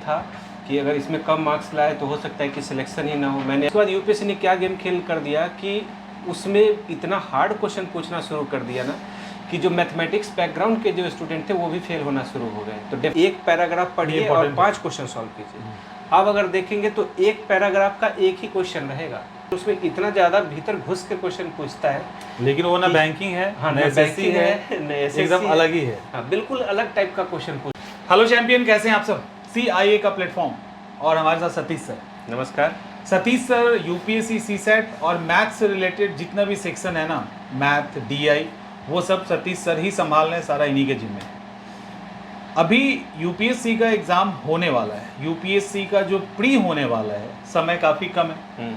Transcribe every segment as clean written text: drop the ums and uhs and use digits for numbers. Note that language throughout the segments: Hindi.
था कि अगर इसमें कम मार्क्स लाए तो हो सकता है कि सिलेक्शन ही ना हो। मैंने उसके बाद यूपीएससी ने क्या गेम खेल कर दिया कि उसमें इतना हार्ड क्वेश्चन पूछना शुरू कर दिया ना कि जो मैथमेटिक्स बैकग्राउंड के जो स्टूडेंट थे वो भी फेल होना शुरू हो गए। तो एक पैराग्राफ पढ़िए और 5 क्वेश्चन सॉल्व कीजिए। अब अगर देखेंगे तो एक पैराग्राफ का एक ही क्वेश्चन रहेगा, तो उसमें इतना ज़्यादा भीतर घुस के क्वेश्चन पूछता है, लेकिन वो ना बैंकिंग है, हाँ, ना एसएससी है, एकदम अलग ही है। हाँ, बिल्कुल अलग टाइप का क्वेश्चन पूछ। हेलो चैंपियन, कैसे हैं आप सब? CIA का प्लेटफॉर्म और हमारे साथ सतीश सर। नमस्कार सतीश सर यूपीएससी सीसेट और मैथ से रिलेटेड जितना भी सेक्शन है ना, मैथ DI, वो सब सतीश सर ही संभाल रहे हैं, सारा इन्हीं के जिम्मे है। अभी यूपीएससी का एग्ज़ाम होने वाला है, यूपीएससी का जो प्री होने वाला है, समय काफ़ी कम है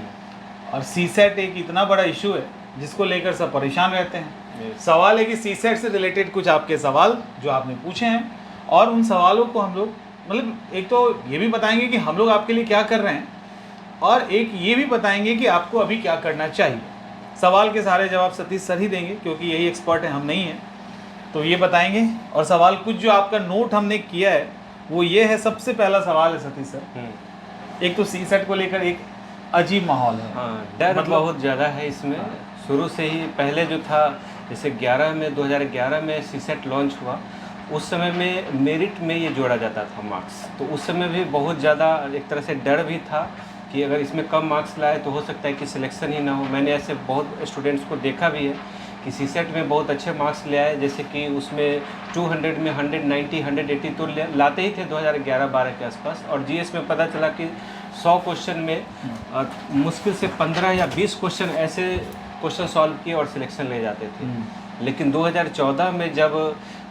और सीसेट एक इतना बड़ा इशू है जिसको लेकर सब परेशान रहते हैं। सवाल है कि सीसेट से रिलेटेड कुछ आपके सवाल जो आपने पूछे हैं और उन सवालों को हम लोग मतलब एक तो ये भी बताएंगे कि हम लोग आपके लिए क्या कर रहे हैं और एक ये भी बताएंगे कि आपको अभी क्या करना चाहिए। सवाल के सारे जवाब सतीश सर ही देंगे क्योंकि यही एक्सपर्ट है, हम नहीं हैं, तो ये बताएंगे। और सवाल कुछ जो आपका नोट हमने किया है वो ये है। सबसे पहला सवाल है सतीश सर, एक तो सीसेट को लेकर एक अजीब माहौल है। हाँ, डर मतलब बहुत ज़्यादा है इसमें। हाँ। शुरू से ही पहले जो था, जैसे 2011 में सीसेट लॉन्च हुआ, उस समय में मेरिट में ये जोड़ा जाता था मार्क्स, तो उस समय भी बहुत ज़्यादा एक तरह से डर भी था कि अगर इसमें कम मार्क्स लाए तो हो सकता है कि सिलेक्शन ही ना हो। मैंने ऐसे बहुत स्टूडेंट्स को देखा भी है कि सीसेट में बहुत अच्छे मार्क्स ले आए, जैसे कि उसमें 200 में 190, 180 तो लाते ही थे 2011-12 के आसपास। और जीएस में पता चला कि 100 क्वेश्चन में मुश्किल से 15 या 20 क्वेश्चन ऐसे क्वेश्चन सॉल्व किए और सिलेक्शन ले जाते थे। लेकिन 2014 में जब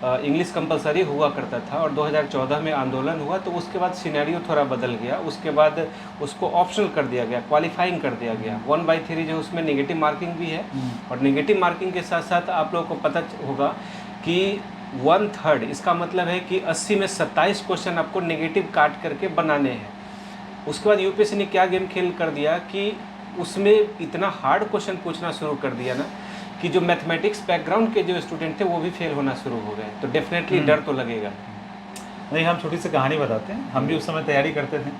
इंग्लिश कंपलसरी हुआ करता था और 2014 में आंदोलन हुआ, तो उसके बाद सिनेरियो थोड़ा बदल गया। उसके बाद उसको ऑप्शनल कर दिया गया, क्वालिफाइंग कर दिया गया। 1/3 जो उसमें नेगेटिव मार्किंग भी है और नेगेटिव मार्किंग के साथ साथ आप लोगों को पता होगा कि 1/3 इसका मतलब है कि 80 में 27 क्वेश्चन आपको नेगेटिव काट करके बनाने हैं। उसके बाद यूपीएससी ने क्या गेम खेल कर दिया कि उसमें इतना हार्ड क्वेश्चन पूछना शुरू कर दिया ना कि जो मैथमेटिक्स बैकग्राउंड के जो स्टूडेंट थे वो भी फेल होना शुरू हो गए। तो डेफिनेटली डर तो लगेगा। नहीं, हम छोटी सी कहानी बताते हैं। हम भी उस समय तैयारी करते थे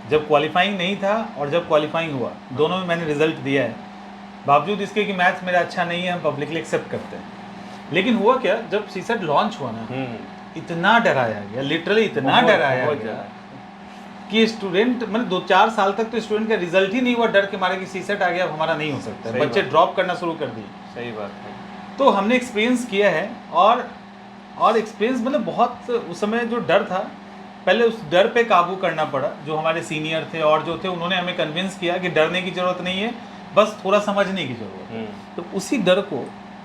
जब क्वालिफाइंग नहीं था और जब क्वालिफाइंग हुआ, दोनों में मैंने रिजल्ट दिया है। बावजूद इसके कि मैथ्स मेरा अच्छा नहीं है, हम पब्लिकली एक्सेप्ट करते हैं। लेकिन हुआ क्या, जब सीसेट लॉन्च हुआ ना, इतना डराया गया, लिटरली इतना डराया गया कि स्टूडेंट मतलब 2-4 साल तक तो स्टूडेंट का रिजल्ट ही नहीं हुआ, डर के मारे कि सीसेट आ गया, अब हमारा नहीं हो सकता है। बच्चे ड्रॉप करना शुरू कर दिए। सही बात है। तो हमने एक्सपीरियंस किया है और एक्सपीरियंस मतलब बहुत उस समय जो डर था, पहले उस डर पे काबू करना पड़ा। जो हमारे सीनियर थे और जो थे, उन्होंने हमें कन्विंस किया कि डरने की ज़रूरत नहीं है, बस थोड़ा समझने की ज़रूरत है। तो उसी डर को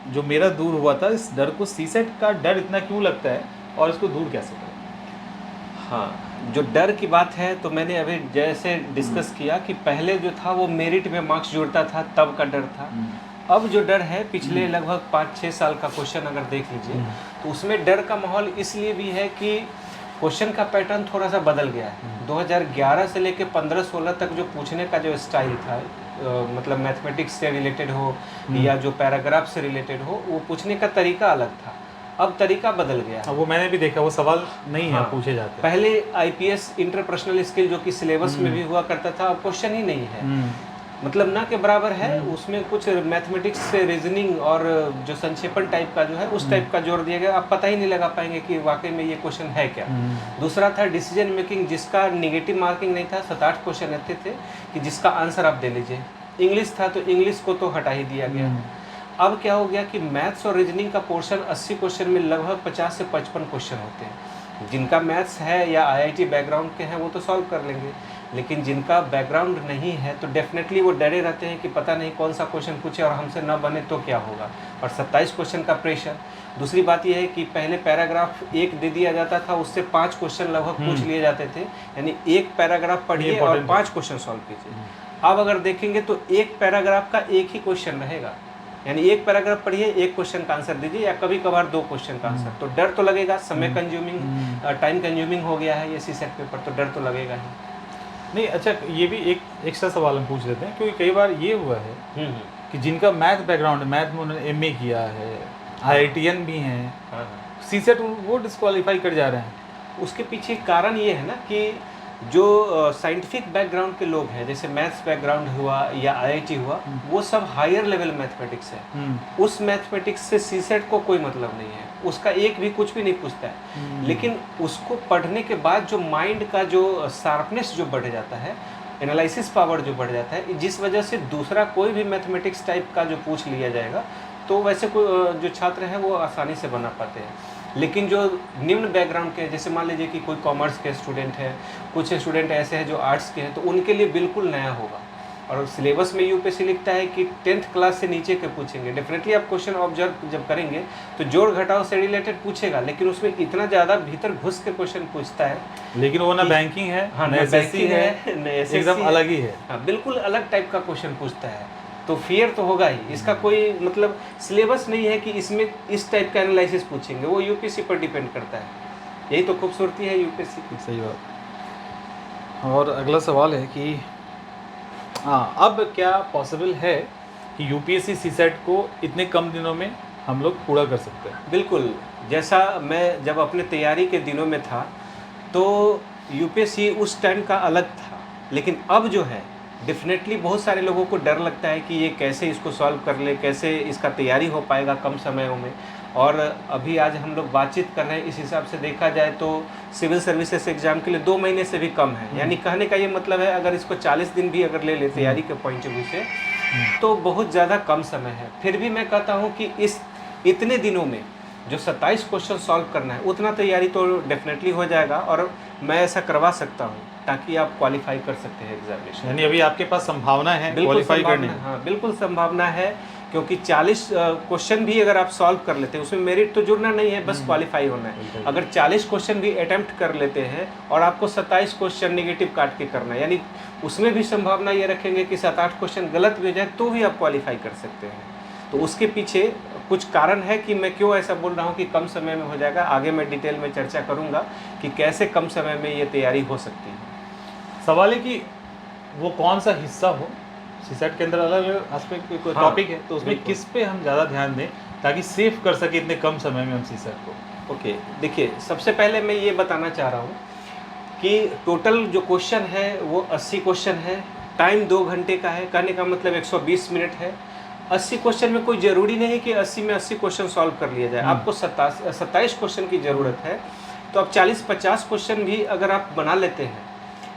जो मेरा दूर हुआ था, इस डर को, सीसेट का डर इतना क्यों लगता है और इसको दूर कैसे करें? हाँ, जो डर की बात है तो मैंने अभी जैसे डिस्कस किया कि पहले जो था वो मेरिट में मार्क्स जुड़ता था, तब का डर था। अब जो डर है, पिछले लगभग 5-6 साल का क्वेश्चन अगर देख लीजिए तो उसमें डर का माहौल इसलिए भी है कि क्वेश्चन का पैटर्न थोड़ा सा बदल गया है। 2011 से लेकर 15-16 तक जो पूछने का जो स्टाइल था, मतलब मैथमेटिक्स से रिलेटेड हो या जो पैराग्राफ से रिलेटेड हो, वो पूछने का तरीका अलग था। अब तरीका बदल गया। वो मैंने भी देखा, वो सवाल नहीं है पूछे जाते। पहले आईपीएस इंटरपर्सनल स्किल जो कि सिलेबस में भी हुआ करता था, अब क्वेश्चन ही नहीं है, मतलब ना के बराबर है। उसमें कुछ मैथमेटिक्स से रीजनिंग और जो संक्षेपण टाइप का जो है उस टाइप का जोड़ दिया गया। आप पता ही नहीं लगा पाएंगे कि वाकई में ये क्वेश्चन है क्या। दूसरा था डिसीजन मेकिंग, जिसका नेगेटिव मार्किंग नहीं था। 7-8 क्वेश्चन ऐसे थे कि जिसका आंसर आप दे लीजिए। इंग्लिश था तो इंग्लिश को तो हटा ही दिया गया। अब क्या हो गया कि मैथ्स और रीजनिंग का पोर्शन 80 क्वेश्चन में लगभग 50 से 55 क्वेश्चन होते हैं। जिनका मैथ्स है या आईआईटी बैकग्राउंड के हैं वो तो सॉल्व कर लेंगे, लेकिन जिनका बैकग्राउंड नहीं है तो डेफिनेटली वो डरे रहते हैं कि पता नहीं कौन सा क्वेश्चन पूछे और हमसे न बने तो क्या होगा। और 27 क्वेश्चन का प्रेशर। दूसरी बात यह है कि पहले पैराग्राफ एक दे दिया जाता था, उससे 5 क्वेश्चन लगभग पूछ लिए जाते थे, यानी एक पैराग्राफ पढ़िए और 5 क्वेश्चन सॉल्व कीजिए। अब अगर देखेंगे तो एक पैराग्राफ का एक ही क्वेश्चन रहेगा, यानी एक पैराग्राफ पढ़िए, एक क्वेश्चन का आंसर दीजिए या कभी कभार 2 क्वेश्चन का आंसर। तो डर तो लगेगा, समय कंज्यूमिंग, टाइम कंज्यूमिंग हो गया है ये सीसेट पेपर, तो डर तो लगेगा ही। नहीं, अच्छा, ये भी एक एक्स्ट्रा सवाल हम पूछ लेते हैं क्योंकि कई बार ये हुआ है कि जिनका मैथ बैकग्राउंड है, मैथ में उन्होंने एमए किया है, IITian भी हैं, सीसेट वो डिस्क्वालीफाई कर जा रहे हैं। उसके पीछे कारण ये है ना कि जो साइंटिफिक बैकग्राउंड के लोग हैं, जैसे मैथ्स बैकग्राउंड हुआ या आईआईटी हुआ, वो सब हायर लेवल मैथमेटिक्स है। उस मैथमेटिक्स से सीसेट को कोई मतलब नहीं है, उसका एक भी कुछ भी नहीं पूछता है। लेकिन उसको पढ़ने के बाद जो माइंड का जो शार्पनेस जो बढ़ जाता है, एनालिसिस पावर जो बढ़ जाता है, जिस वजह से दूसरा कोई भी मैथमेटिक्स टाइप का जो पूछ लिया जाएगा तो वैसे कोई जो छात्र हैं वो आसानी से बना पाते हैं। लेकिन जो निम्न बैकग्राउंड के, जैसे मान लीजिए कि कोई कॉमर्स के स्टूडेंट हैं, कुछ स्टूडेंट ऐसे हैं जो आर्ट्स के हैं, तो उनके लिए बिल्कुल नया होगा। और सिलेबस में यूपीएससी लिखता है कि 10th क्लास से नीचे के पूछेंगे। डेफिनेटली आप क्वेश्चन ऑब्जर्व जब करेंगे तो जोड़ घटाव से रिलेटेड पूछेगा, लेकिन उसमें इतना ज़्यादा भीतर घुस के क्वेश्चन पूछता है। लेकिन वो ना बैंकिंग है, हाँ, ना ना एसएससी बैंकिंग है, ना SSC एकदम अलग ही है। हाँ, बिल्कुल अलग टाइप का क्वेश्चन पूछता है। तो फियर तो होगा ही, इसका कोई मतलब सिलेबस नहीं है कि इसमें इस टाइप का एनालिसिस पूछेंगे, वो यूपीएससी पर डिपेंड करता है। यही तो खूबसूरती है यूपीएससी की। सही बात। और अगला सवाल है कि हाँ, अब क्या पॉसिबल है कि यूपीएससी सीसेट को इतने कम दिनों में हम लोग पूरा कर सकते हैं? बिल्कुल, जैसा मैं जब अपने तैयारी के दिनों में था तो यूपीएससी उस टाइम का अलग था, लेकिन अब जो है डेफिनेटली बहुत सारे लोगों को डर लगता है कि ये कैसे इसको सॉल्व कर ले, कैसे इसका तैयारी हो पाएगा कम समयों में। और अभी आज हम लोग बातचीत कर रहे हैं, इस हिसाब से देखा जाए तो सिविल सर्विसेज एग्ज़ाम के लिए 2 महीने से भी कम है। यानी कहने का ये मतलब है, अगर इसको 40 दिन भी अगर ले ले तैयारी के पॉइंट ऑफ व्यू से, तो बहुत ज़्यादा कम समय है। फिर भी मैं कहता हूँ कि इस इतने दिनों में जो 27 क्वेश्चन सॉल्व करना है, उतना तैयारी तो डेफिनेटली हो जाएगा, और मैं ऐसा करवा सकता हूँ ताकि आप क्वालिफाई कर सकते हैं एग्जामिनेशन। यानी अभी आपके पास संभावना है बिल्कुल क्वालिफाई करने संभावना, की? हाँ बिल्कुल संभावना है, क्योंकि 40 क्वेश्चन भी अगर आप सॉल्व कर लेते हैं, उसमें मेरिट तो जुड़ना नहीं है, बस क्वालिफाई होना है। अगर 40 क्वेश्चन भी अटेम्प्ट कर लेते हैं और आपको 27 क्वेश्चन नेगेटिव काट के करना है, यानी उसमें भी संभावना ये रखेंगे कि 7-8 क्वेश्चन गलत भी हो जाए तो भी आप क्वालिफाई कर सकते हैं। तो उसके पीछे कुछ कारण है कि मैं क्यों ऐसा बोल रहा हूँ कि कम समय में हो जाएगा। आगे मैं डिटेल में चर्चा करूँगा कि कैसे कम समय में ये तैयारी हो सकती है। सवाल है कि वो कौन सा हिस्सा हो, सीसेट के अंदर अलग अलग एस्पेक्ट कोई हाँ, टॉपिक है, तो उसमें बिल्कुल। किस पे हम ज़्यादा ध्यान दें ताकि सेव कर सके इतने कम समय में हम सीसेट को? ओके, देखिए सबसे पहले मैं ये बताना चाह रहा हूँ कि टोटल जो क्वेश्चन है वो 80 क्वेश्चन है। टाइम 2 घंटे का है, कहने का मतलब 120 मिनट है। 80 क्वेश्चन में कोई ज़रूरी नहीं कि 80 में 80 क्वेश्चन सॉल्व कर लिया जाए। आपको 27 क्वेश्चन की ज़रूरत है, तो आप 40-50 क्वेश्चन भी अगर आप बना लेते हैं,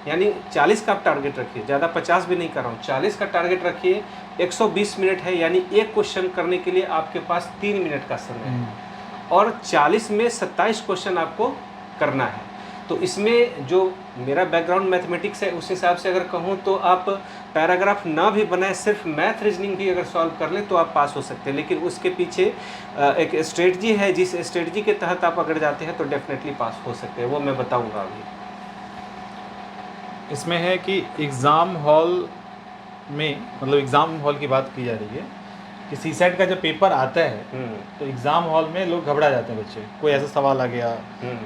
यानी 40 का आप टारगेट रखिए, ज़्यादा 50 भी नहीं कर रहा हूँ, 40 का टारगेट रखिए। 120 मिनट है, यानी एक क्वेश्चन करने के लिए आपके पास 3 मिनट का समय है, और 40 में 27 क्वेश्चन आपको करना है। तो इसमें जो मेरा बैकग्राउंड मैथमेटिक्स है, उस हिसाब से अगर कहूँ तो आप पैराग्राफ ना भी बनाए, सिर्फ मैथ रीजनिंग भी अगर सॉल्व कर लें तो आप पास हो सकते हैं। लेकिन उसके पीछे एक स्ट्रेटजी है, जिस स्ट्रेटजी के तहत आप अगर जाते हैं तो डेफिनेटली पास हो सकते हैं, वो मैं बताऊँगा अभी। इसमें है कि एग्ज़ाम हॉल में, मतलब एग्ज़ाम हॉल की बात की जा रही है कि सीसेट का जब पेपर आता है तो एग्ज़ाम हॉल में लोग घबरा जाते हैं बच्चे, कोई ऐसा सवाल आ गया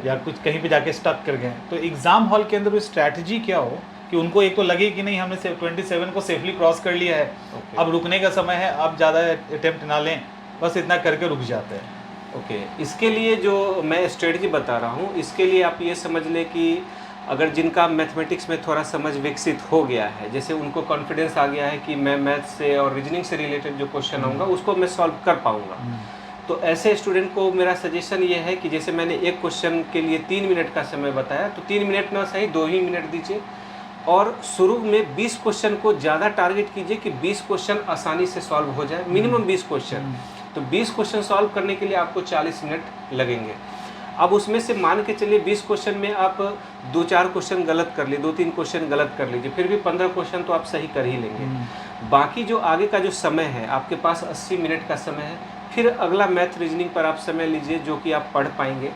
या कुछ कहीं पे जाके स्टक कर गए। तो एग्ज़ाम हॉल के अंदर स्ट्रैटेजी क्या हो कि उनको एक तो लगे कि नहीं हमने 27 को सेफली क्रॉस कर लिया है, अब रुकने का समय है, अब ज़्यादा अटेम्प्ट ना लें, बस इतना करके रुक जाते हैं। ओके, इसके लिए जो मैं स्ट्रेटजी बता रहा हूँ, इसके लिए आप ये समझ लें कि अगर जिनका मैथमेटिक्स में थोड़ा समझ विकसित हो गया है, जैसे उनको कॉन्फिडेंस आ गया है कि मैं मैथ से और रीजनिंग से रिलेटेड जो क्वेश्चन आऊँगा उसको मैं सॉल्व कर पाऊँगा, तो ऐसे स्टूडेंट को मेरा सजेशन ये है कि जैसे मैंने एक क्वेश्चन के लिए 3 मिनट का समय बताया, तो 3 मिनट ना सही 2 ही मिनट दीजिए, और शुरू में 20 क्वेश्चन को ज़्यादा टारगेट कीजिए कि 20 क्वेश्चन आसानी से सॉल्व हो जाए, मिनिमम 20 क्वेश्चन। तो 20 क्वेश्चन सॉल्व करने के लिए आपको 40 मिनट लगेंगे। अब उसमें से मान के चलिए 20 क्वेश्चन में आप 2-4 क्वेश्चन गलत कर लिए, 2-3 क्वेश्चन गलत कर लीजिए, फिर भी 15 क्वेश्चन तो आप सही कर ही लेंगे। बाकी जो आगे का जो समय है, आपके पास 80 मिनट का समय है, फिर अगला मैथ रीजनिंग पर आप समय लीजिए जो कि आप पढ़ पाएंगे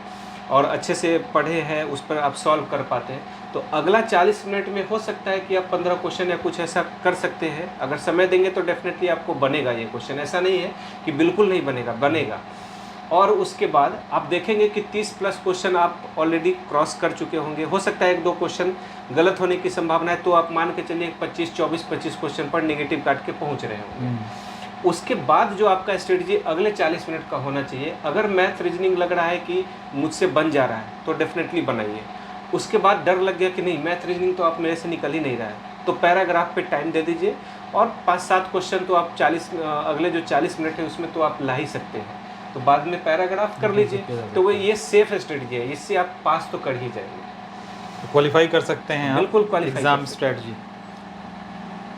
और अच्छे से पढ़े हैं, उस पर आप सॉल्व कर पाते हैं। तो अगला 40 मिनट में हो सकता है कि आप 15 क्वेश्चन या कुछ ऐसा कर सकते हैं। अगर समय देंगे तो डेफिनेटली आपको बनेगा ये क्वेश्चन, ऐसा नहीं है कि बिल्कुल नहीं बनेगा, बनेगा। और उसके बाद आप देखेंगे कि 30+ क्वेश्चन आप ऑलरेडी क्रॉस कर चुके होंगे। हो सकता है 1-2 क्वेश्चन गलत होने की संभावना है, तो आप मान के चलिए 25 क्वेश्चन पर नेगेटिव काट के पहुंच रहे होंगे। उसके बाद जो आपका स्ट्रेटजी अगले 40 मिनट का होना चाहिए, अगर मैथ रीजनिंग लग रहा है कि मुझसे बन जा रहा है तो डेफिनेटली बनाइए। उसके बाद डर लग गया कि नहीं मैथ रीजनिंग तो आप मेरे से निकल ही नहीं रहा है, तो पैराग्राफ पे टाइम दे दीजिए और 5-7 क्वेश्चन तो आप 40 अगले जो 40 मिनट है उसमें तो आप ला ही सकते हैं, तो बाद में पैराग्राफ कर लीजिए। तो वो ये सेफ स्ट्रेटजी है, इससे आप पास तो कर ही जाएंगे, क्वालिफाई कर सकते हैं आप बिल्कुल क्वालिफाई एग्जाम स्ट्रेटजी।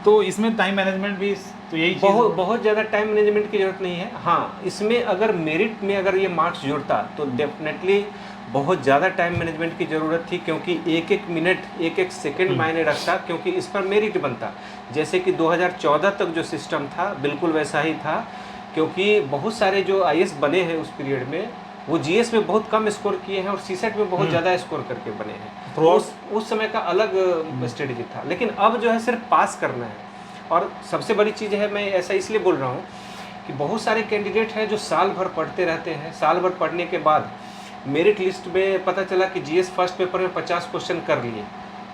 तो इसमें टाइम मैनेजमेंट भी तो यही बहुत ज़्यादा टाइम मैनेजमेंट की जरूरत नहीं है। हाँ, इसमें अगर मेरिट में अगर ये मार्क्स जुड़ता तो डेफिनेटली बहुत ज़्यादा टाइम मैनेजमेंट की ज़रूरत थी, क्योंकि एक एक मिनट एक एक सेकंड मायने रखता, क्योंकि इस पर मेरिट बनता। जैसे कि 2014 तक जो सिस्टम था बिल्कुल वैसा ही था, क्योंकि बहुत सारे जो आईएएस बने हैं उस पीरियड में वो जीएस में बहुत कम स्कोर किए हैं और सीसेट में बहुत ज़्यादा स्कोर करके बने हैं। तो उस समय का अलग स्ट्रेटजी था, लेकिन अब जो है सिर्फ पास करना है। और सबसे बड़ी चीज़ है, मैं ऐसा इसलिए बोल रहा हूँ कि बहुत सारे कैंडिडेट हैं जो साल भर पढ़ते रहते हैं, साल भर पढ़ने के बाद मेरिट लिस्ट में पता चला कि जीएस फर्स्ट पेपर में 50 क्वेश्चन कर लिए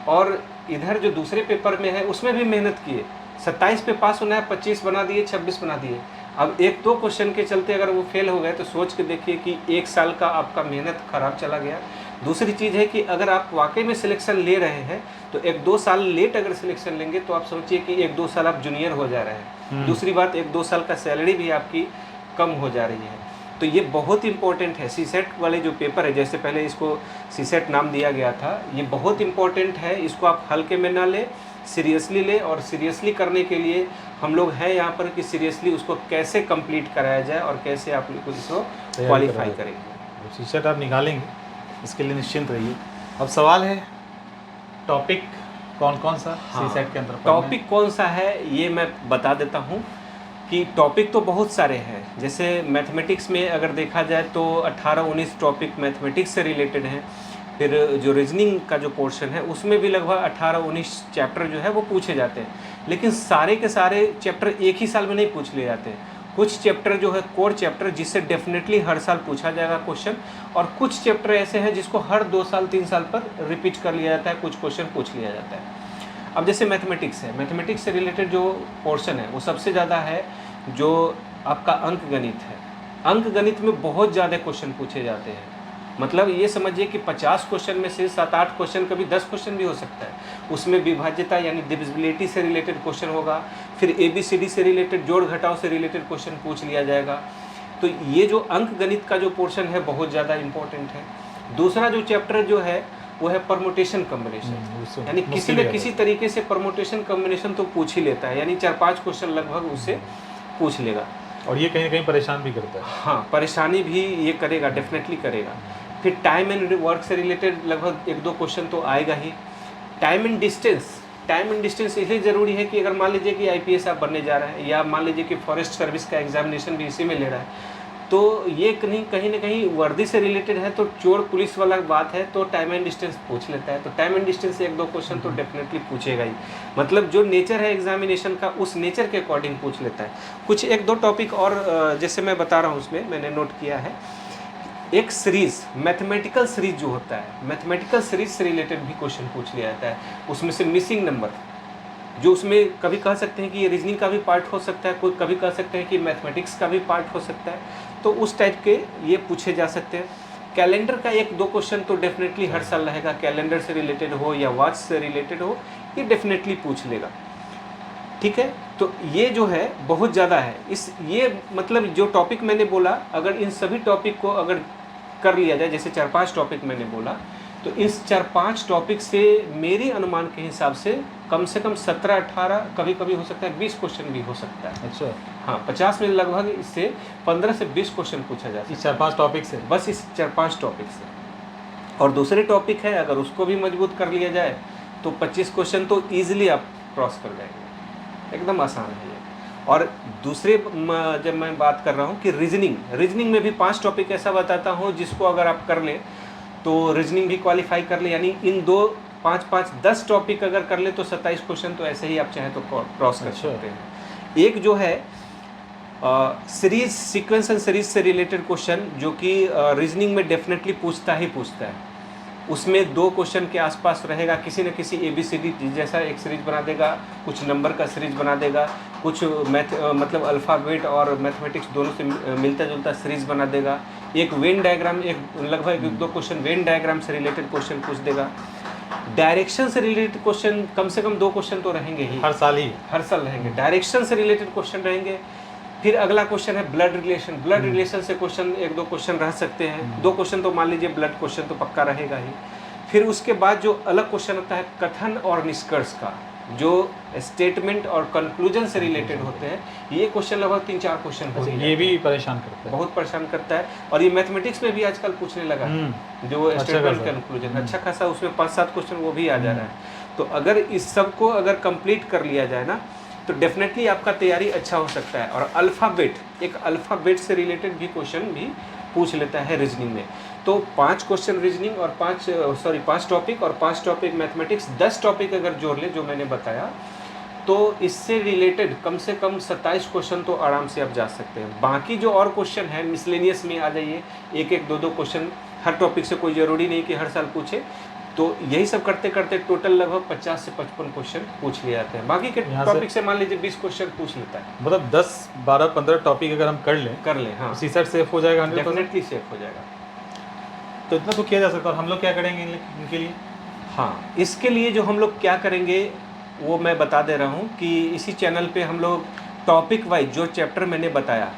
और इधर जो दूसरे पेपर में है उसमें भी मेहनत किए, 27 पे पास होना है 25 बना दिए, 26 बना दिए। अब 1-2 क्वेश्चन के चलते अगर वो फेल हो गए तो सोच के देखिए कि 1 साल का आपका मेहनत खराब चला गया। दूसरी चीज़ है कि अगर आप वाकई में सिलेक्शन ले रहे हैं तो 1-2 साल लेट अगर सिलेक्शन लेंगे तो आप सोचिए कि 1-2 साल आप जूनियर हो जा रहे हैं। दूसरी बात, 1-2 साल का सैलरी भी आपकी कम हो जा रही है। तो ये बहुत इंपॉर्टेंट है। सीसेट वाले जो पेपर है, जैसे पहले इसको सीसेट नाम दिया गया था, ये बहुत इंपॉर्टेंट है। इसको आप हल्के में ना ले, सीरियसली ले, और सीरियसली करने के लिए हम लोग हैं यहाँ पर कि सीरियसली उसको कैसे कंप्लीट कराया जाए और कैसे आप इसको क्वालिफाई करेंगे। सीसेट आप निकालेंगे, इसके लिए निश्चिंत रहिए। अब सवाल है टॉपिक कौन कौन सा सीसेट के अंदर टॉपिक कौन सा है ये मैं बता देता हूँ कि टॉपिक तो बहुत सारे हैं। जैसे मैथमेटिक्स में अगर देखा जाए तो 18-19 टॉपिक मैथमेटिक्स से रिलेटेड हैं। फिर जो रीजनिंग का जो पोर्शन है उसमें भी लगभग 18-19 चैप्टर जो है वो पूछे जाते हैं, लेकिन सारे के सारे चैप्टर एक ही साल में नहीं पूछ लिए जाते हैं। कुछ चैप्टर जो है कोर चैप्टर जिससे डेफिनेटली हर साल पूछा जाएगा क्वेश्चन, और कुछ चैप्टर ऐसे हैं जिसको हर 2 साल 3 साल पर रिपीट कर लिया जाता है, कुछ क्वेश्चन पूछ लिया जाता है। अब जैसे मैथमेटिक्स है, मैथमेटिक्स से रिलेटेड जो पोर्शन है वो सबसे ज़्यादा है जो आपका अंक गणित है। अंक गणित में बहुत ज़्यादा क्वेश्चन पूछे जाते हैं, मतलब ये समझिए कि 50 क्वेश्चन में से 7-8 क्वेश्चन, कभी 10 क्वेश्चन भी हो सकता है। उसमें विभाज्यता यानी डिविजिबिलिटी से रिलेटेड क्वेश्चन होगा, फिर ABCD से रिलेटेड, जोड़ घटाव से रिलेटेड क्वेश्चन पूछ लिया जाएगा। तो ये जो अंक गणित का जो पोर्शन है बहुत ज़्यादा इम्पोर्टेंट है। दूसरा जो चैप्टर जो है वो है परमुटेशन कम्बिनेशन, यानी किसी न किसी तरीके से परमुटेशन कम्बिनेशन तो पूछ ही लेता है, यानी 4-5 क्वेश्चन लगभग उससे पूछ लेगा। और ये कहीं ना कहीं परेशान भी करता है। हाँ, परेशानी भी ये करेगा, डेफिनेटली करेगा। फिर टाइम एंड वर्क से रिलेटेड लगभग 1-2 क्वेश्चन तो आएगा ही। टाइम एंड डिस्टेंस इसलिए ज़रूरी है कि अगर मान लीजिए कि IPS आप बनने जा रहे हैं, या मान लीजिए कि फॉरेस्ट सर्विस का एग्जामिनेशन भी इसी में ले रहा है, तो ये कहीं ना कहीं वर्दी से रिलेटेड है, तो चोर पुलिस वाला बात है, तो टाइम एंड डिस्टेंस पूछ लेता है। तो टाइम एंड डिस्टेंस से 1-2 क्वेश्चन तो डेफिनेटली पूछेगा ही, मतलब जो नेचर है एग्जामिनेशन का उस नेचर के अकॉर्डिंग पूछ लेता है। कुछ 1-2 टॉपिक और जैसे मैं बता रहा हूँ उसमें मैंने नोट किया है, एक सीरीज़ मैथमेटिकल सीरीज जो होता है, मैथमेटिकल सीरीज से रिलेटेड भी क्वेश्चन पूछ लिया जाता है। उसमें से मिसिंग नंबर, जो उसमें कभी कह सकते हैं कि ये रीजनिंग का भी पार्ट हो सकता है, कोई कभी कह सकते हैं कि मैथमेटिक्स का भी पार्ट हो सकता है, तो उस टाइप के ये पूछे जा सकते हैं। कैलेंडर का 1-2 क्वेश्चन तो डेफिनेटली हर साल रहेगा, कैलेंडर से रिलेटेड हो या वॉच से रिलेटेड हो, ये डेफिनेटली पूछ लेगा। ठीक है, तो ये जो है बहुत ज़्यादा है। ये मतलब जो टॉपिक मैंने बोला, अगर इन सभी टॉपिक को अगर कर लिया जाए, जैसे 4-5 टॉपिक मैंने बोला, तो इस 4-5 टॉपिक से मेरे अनुमान के हिसाब से कम 17-18, कभी कभी हो सकता है 20 क्वेश्चन भी हो सकता है। अच्छा, हाँ, 50 में लगभग इससे 15 से 20 क्वेश्चन पूछा जाता है इस 4-5 टॉपिक से, बस इस 4-5 टॉपिक से। और दूसरे टॉपिक है, अगर उसको भी मजबूत कर लिया जाए तो 25 क्वेश्चन तो ईजिली आप क्रॉस कर जाएंगे, एकदम आसान है ये। और दूसरे जब मैं बात कर रहा हूँ कि रीजनिंग में भी 5 टॉपिक ऐसा बताता हूँ जिसको अगर आप कर लें तो रीजनिंग भी क्वालिफाई कर ले, यानी इन 2-5-5-10 टॉपिक अगर कर ले तो 27 क्वेश्चन तो ऐसे ही आप चाहें तो क्रॉस कर सकते हैं। एक जो है सीरीज, सीक्वेंस एंड सीरीज से रिलेटेड क्वेश्चन, जो कि रीजनिंग में डेफिनेटली पूछता है। उसमें 2 क्वेश्चन के आसपास रहेगा, किसी न किसी ABCD जैसा एक सीरीज बना देगा, कुछ नंबर का सीरीज बना देगा, कुछ मतलब अल्फ़ाबेट और मैथमेटिक्स दोनों से मिलता जुलता सीरीज बना देगा। एक वेन डायग्राम, एक लगभग 1-2 क्वेश्चन वेन डायग्राम से रिलेटेड क्वेश्चन पूछ देगा। डायरेक्शन से रिलेटेड क्वेश्चन कम से कम 2 क्वेश्चन तो रहेंगे ही, हर साल रहेंगे। डायरेक्शन से रिलेटेड क्वेश्चन रहेंगे। फिर अगला क्वेश्चन है ब्लड रिलेशन से क्वेश्चन 1-2 क्वेश्चन रह सकते हैं। 2 क्वेश्चन तो मान लीजिए ब्लड क्वेश्चन तो पक्का रहेगा ही। फिर उसके बाद जो अलग क्वेश्चन होता है कथन और निष्कर्ष का, जो स्टेटमेंट और कंक्लूजन से रिलेटेड होते हैं, ये क्वेश्चन लगभग 3-4 क्वेश्चन हो ही ये भी परेशान करता है, बहुत परेशान करता है। और ये मैथमेटिक्स में भी आजकल पूछने लगा है, जो स्टेटमेंट कंक्लूजन अच्छा खासा उसमें 5-7 क्वेश्चन वो भी आ जा रहा है। तो अगर इस सब को अगर कंप्लीट कर लिया जाए ना, तो डेफिनेटली आपका तैयारी अच्छा हो सकता है। और अल्फ़ाबेट से रिलेटेड भी क्वेश्चन भी पूछ लेता है रीजनिंग में। तो 5 क्वेश्चन रीजनिंग और 5 टॉपिक और 5 टॉपिक मैथमेटिक्स, 10 टॉपिक अगर जोड़ ले जो मैंने बताया, तो इससे रिलेटेड कम से कम 27 क्वेश्चन तो आराम से आप जा सकते हैं। बाकी जो और क्वेश्चन है मिसलेनियस में आ जाइए, 1-1, 2-2 क्वेश्चन हर टॉपिक से, कोई ज़रूरी नहीं कि हर साल पूछे। तो यही सब करते करते टोटल लगभग 50 से 55 क्वेश्चन पूछ लिए जाते हैं। बाकी के टॉपिक से मान लीजिए 20 क्वेश्चन पूछ लेता है। मतलब 10, 12, 15 टॉपिक अगर हम कर लें हाँ, सीसेट सेफ हो जाएगा, डेफिनेटली सेफ हो जाएगा। तो इतना तो किया जा सकता है। और हम लोग क्या करेंगे इनके लिए? हाँ, इसके लिए जो हम लोग क्या करेंगे वो मैं बता दे रहा हूँ कि इसी चैनल पे हम लोग टॉपिक वाइज जो चैप्टर मैंने बताया,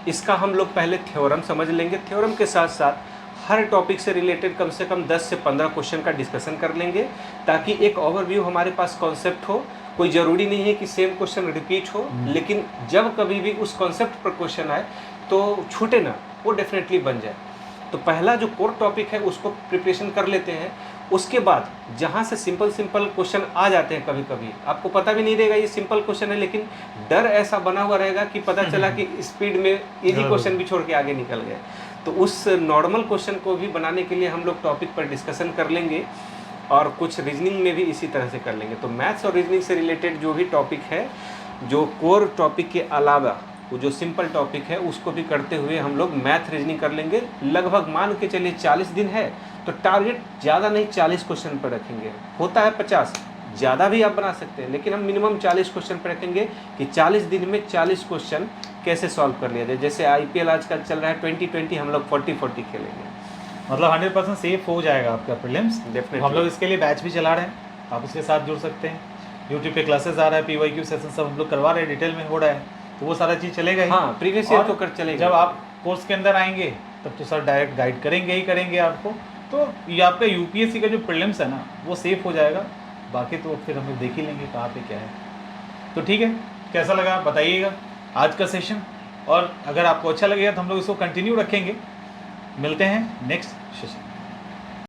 इसका हम लोग पहले थ्योरम समझ लेंगे। थ्योरम के साथ साथ हर टॉपिक से रिलेटेड कम से कम 10 से 15 क्वेश्चन का डिस्कशन कर लेंगे, ताकि एक ओवरव्यू हमारे पास कॉन्सेप्ट हो। कोई ज़रूरी नहीं है कि सेम क्वेश्चन रिपीट हो, लेकिन जब कभी भी उस कॉन्सेप्ट पर क्वेश्चन आए तो छूटे ना, वो डेफिनेटली बन जाए। तो पहला जो कोर टॉपिक है उसको प्रिपरेशन कर लेते हैं। उसके बाद जहाँ से सिंपल क्वेश्चन आ जाते हैं, कभी कभी आपको पता भी नहीं रहेगा ये सिंपल क्वेश्चन है, लेकिन डर ऐसा बना हुआ रहेगा कि पता चला कि स्पीड में इजी क्वेश्चन भी छोड़ के आगे निकल गए। तो उस नॉर्मल क्वेश्चन को भी बनाने के लिए हम लोग टॉपिक पर डिस्कशन कर लेंगे, और कुछ रीजनिंग में भी इसी तरह से कर लेंगे। तो मैथ्स और रीजनिंग से रिलेटेड जो भी टॉपिक है, जो कोर टॉपिक के अलावा वो जो सिंपल टॉपिक है उसको भी करते हुए हम लोग मैथ रीजनिंग कर लेंगे। लगभग मान के चलिए 40 दिन है, तो टारगेट ज़्यादा नहीं 40 क्वेश्चन पर रखेंगे। होता है 50, ज़्यादा भी आप बना सकते हैं, लेकिन हम मिनिमम 40 क्वेश्चन पर रखेंगे कि 40 दिन में 40 क्वेश्चन कैसे सॉल्व कर लिया जाए। जैसे IPL आजकल चल रहा है 2020, हम लोग 40-40 खेलेंगे। मतलब 100% सेफ हो जाएगा आपका प्रीलिम्स। डेफिनेटली हम लोग इसके लिए बैच भी चला रहे हैं, आप उसके साथ जुड़ सकते हैं। यूट्यूब पे क्लासेस आ रहा है, PYQ सेशन सब हम लोग करवा रहे हैं, डिटेल में हो रहा है, तो वो सारा चीज़ चलेगा ही। हाँ, प्रीवियस ईयर तो कर चलेगा। जब आप कोर्स के अंदर आएंगे तब तो सर डायरेक्ट गाइड करेंगे आपको। तो ये आपका UPSC का जो प्रीलिम्स है ना, वो सेफ हो जाएगा। बाकी तो फिर हम लोग देख ही लेंगे कहाँ पे क्या है। तो ठीक है, कैसा लगा बताइएगा आज का सेशन, और अगर आपको अच्छा लगेगा तो हम लोग इसको कंटिन्यू रखेंगे। मिलते हैं नेक्स्ट सेशन।